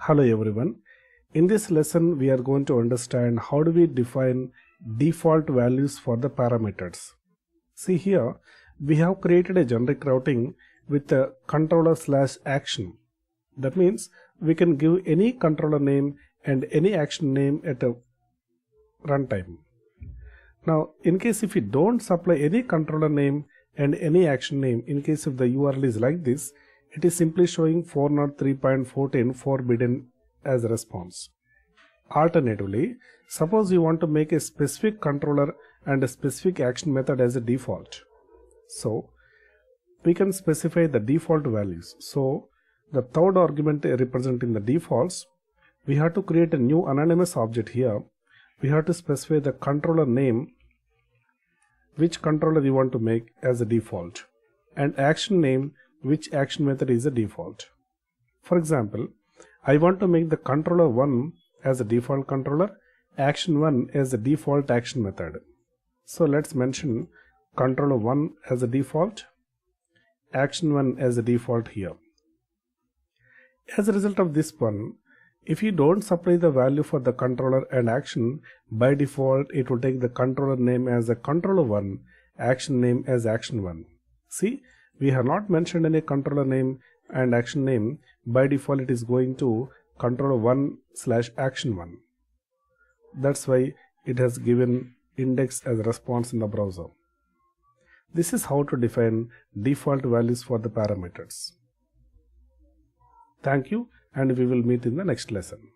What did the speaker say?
Hello everyone. In this lesson we are going to understand how do we define default values for the parameters. See here we have created a generic routing with a controller/action. That means we can give any controller name and any action name at a runtime. Now in case if we don't supply any controller name and any action name, in case if the URL is like this, it is simply showing 403.14 forbidden as a response. Alternatively, suppose you want to make a specific controller and a specific action method as a default. So we can specify the default values. So the third argument representing the defaults, we have to create a new anonymous object here. We have to specify the controller name, which controller you want to make as a default, and action name, which action method is a default. For example, I want to make the controller 1 as a default controller, action 1 as a default action method. So let's mention controller 1 as a default, action 1 as a default here. As a result of this one, if you don't supply the value for the controller and action, by default it will take the controller name as a controller 1, action name as action 1. See, we have not mentioned any controller name and action name. By default it is going to controller 1/action 1. That's why it has given index as a response in the browser. This is how to define default values for the parameters. Thank you, and we will meet in the next lesson.